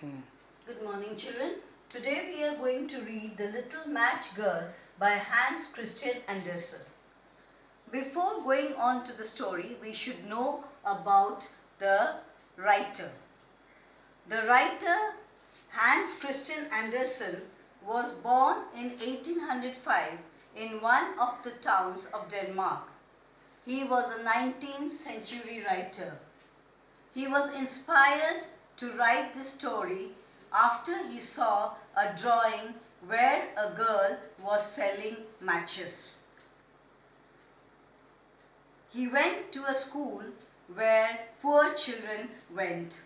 Good morning, children. Today we are going to read The Little Match Girl by Hans Christian Andersen. Before going on to the story, we should know about the writer. The writer Hans Christian Andersen was born in 1805 in one of the towns of Denmark. He was a 19th century writer. He was inspired to write this story after he saw a drawing where a girl was selling matches. He went to a school where poor children went.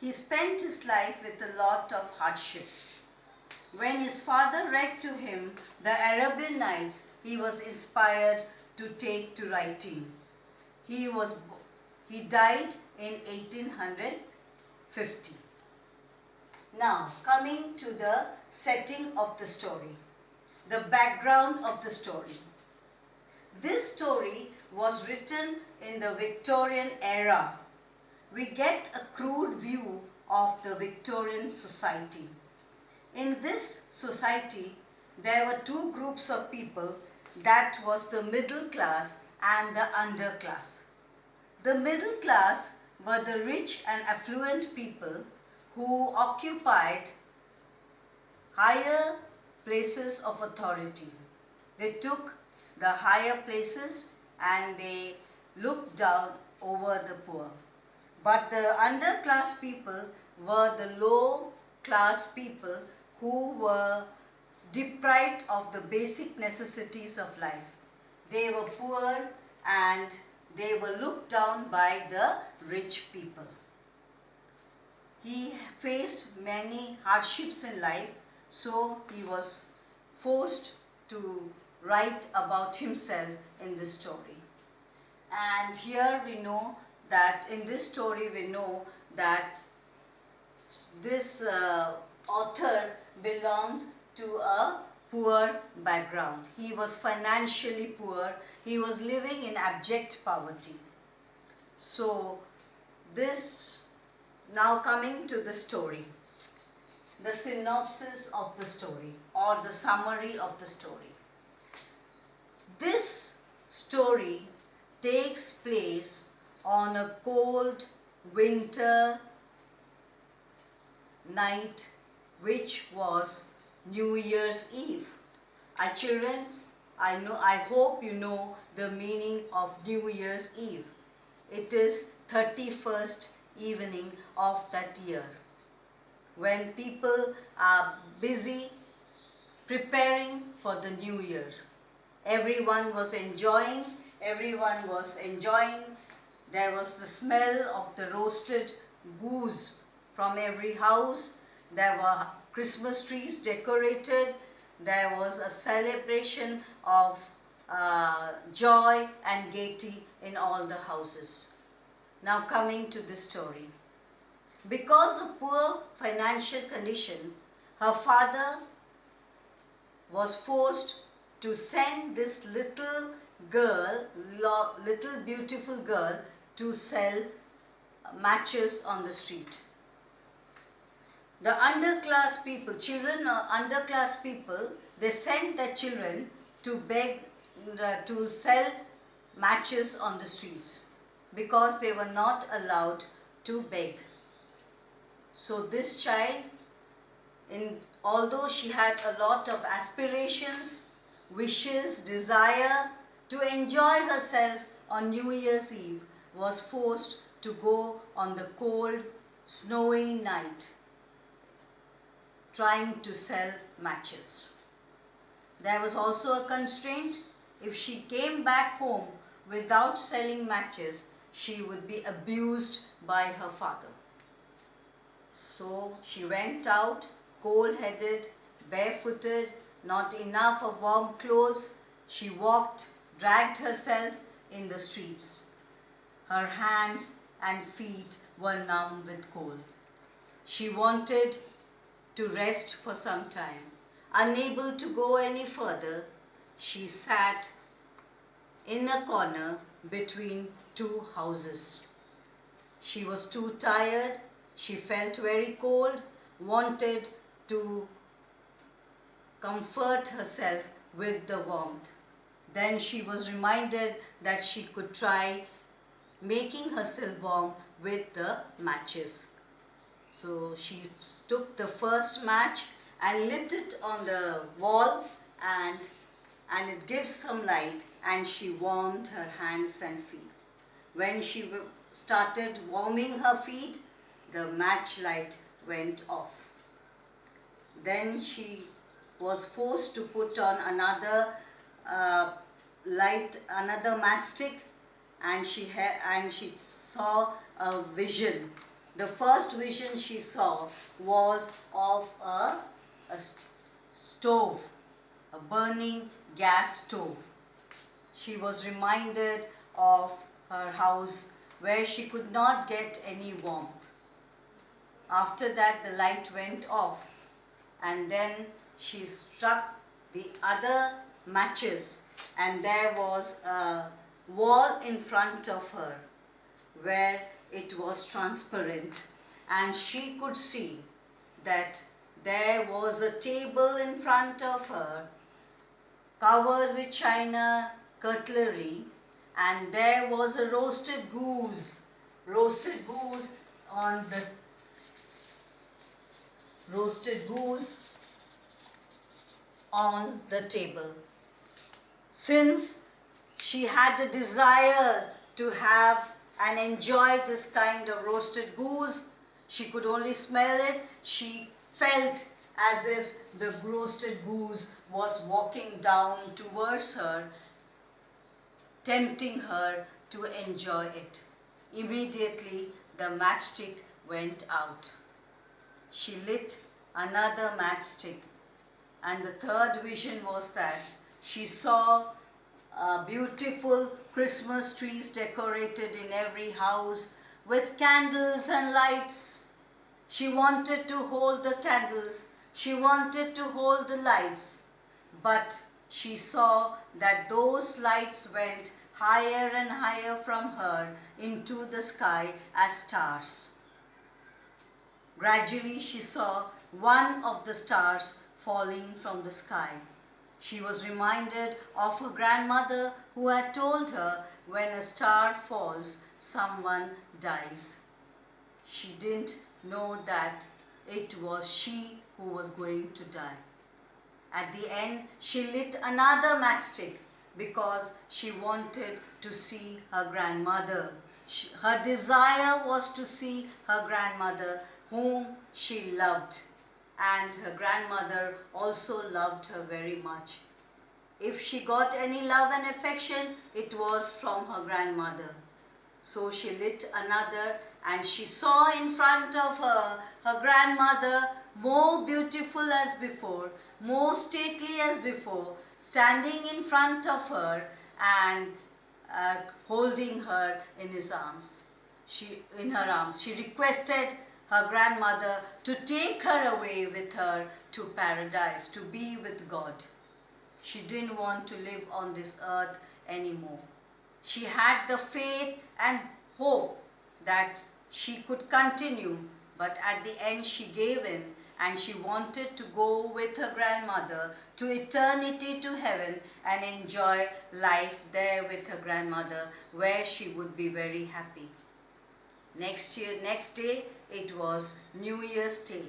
He spent his life with a lot of hardship. When his father read to him the Arabian Nights, he was inspired to take to writing. He died in 1850. Now, coming to the setting of the story, the background of the story. This story was written in the Victorian era. We get a crude view of the Victorian society. In this society, there were two groups of people, that was the middle class and the underclass. The middle class were the rich and affluent people who occupied higher places of authority. They took the higher places and they looked down over the poor. But the underclass people were the low class people who were deprived of the basic necessities of life. They were poor and they were looked down by the rich people. He faced many hardships in life, so he was forced to write about himself in this story. And here we know that in this story we know that this author belonged to a poor background. He was financially poor. He was living in abject poverty. So this, now coming to the story, the synopsis of the story or the summary of the story. This story takes place on a cold winter night, which was New Year's Eve. Children, I hope you know the meaning of New Year's Eve. It is 31st evening of that year, when people are busy preparing for the new year. Everyone was enjoying. There was the smell of the roasted goose from every house. There were Christmas trees decorated. There was a celebration of joy and gaiety in all the houses. Now coming to this story. Because of poor financial condition, her father was forced to send this little beautiful girl to sell matches on the street. The underclass people, underclass people, they sent their children to beg, to sell matches on the streets because they were not allowed to beg. So this child, although she had a lot of aspirations, wishes, desire to enjoy herself on New Year's Eve, was forced to go on the cold, snowy night trying to sell matches. There was also a constraint. If she came back home without selling matches, she would be abused by her father. So she went out cold-headed, barefooted, not enough of warm clothes. She walked, dragged herself in the streets. Her hands and feet were numb with cold. She wanted to rest for some time. Unable to go any further, she sat in a corner between two houses. She was too tired She felt very cold, wanted to comfort herself with the warmth. Then she was reminded that she could try making herself warm with the matches. So she took the first match and lit it on the wall, and it gives some light, and she warmed her hands and feet. When she started warming her feet, the match light went off. Then she was forced to put on another another matchstick, and she saw a vision. The first vision she saw was of a stove, a burning gas stove. She was reminded of her house where she could not get any warmth. After that, the light went off, and then she struck the other matches, and there was a wall in front of her where it was transparent, and she could see that there was a table in front of her covered with china cutlery, and there was a roasted goose on the table. Since she had a desire to have and enjoy this kind of roasted goose, she could only smell it. She felt as if the roasted goose was walking down towards her, tempting her to enjoy it. Immediately, the matchstick went out. She lit another matchstick, and the third vision was that she saw beautiful Christmas trees decorated in every house with candles and lights. She wanted to hold the candles, she wanted to hold the lights, but she saw that those lights went higher and higher from her into the sky as stars. Gradually she saw one of the stars falling from the sky. She was reminded of her grandmother, who had told her, when a star falls, someone dies. She didn't know that it was she who was going to die. At the end, she lit another matchstick because she wanted to see her grandmother. Her desire was to see her grandmother, whom she loved, and her grandmother also loved her very much. If she got any love and affection, it was from her grandmother. So she lit another, and she saw in front of her her grandmother, more beautiful as before, more stately as before, standing in front of her and holding her in his arms. In her arms. She requested her grandmother to take her away with her to paradise, to be with God. She didn't want to live on this earth anymore. She had the faith and hope that she could continue, but at the end she gave in, and she wanted to go with her grandmother to eternity, to heaven, and enjoy life there with her grandmother, where she would be very happy. Next day, it was New Year's Day.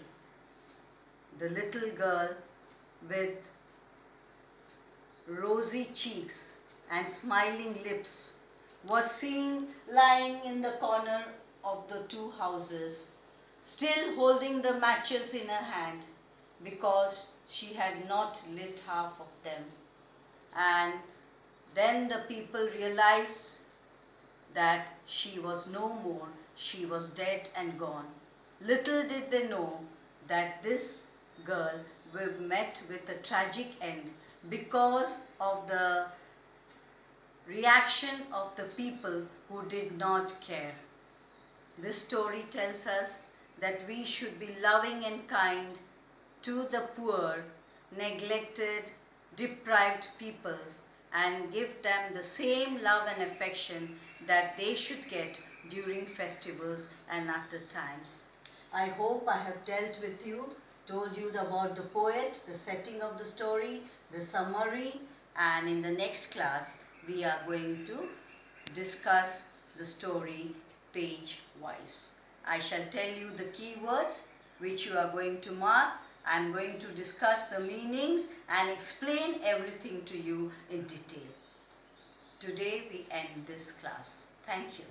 The little girl with rosy cheeks and smiling lips was seen lying in the corner of the two houses, still holding the matches in her hand, because she had not lit half of them. And then the people realized that she was no more, she was dead and gone. Little did they know that this girl met with a tragic end because of the reaction of the people who did not care. This story tells us that we should be loving and kind to the poor, neglected, deprived people, and give them the same love and affection that they should get during festivals and other times. I hope I have dealt with you, told you about the poet, the setting of the story, the summary, and in the next class we are going to discuss the story page wise. I shall tell you the keywords which you are going to mark. I am going to discuss the meanings and explain everything to you in detail. Today we end this class. Thank you.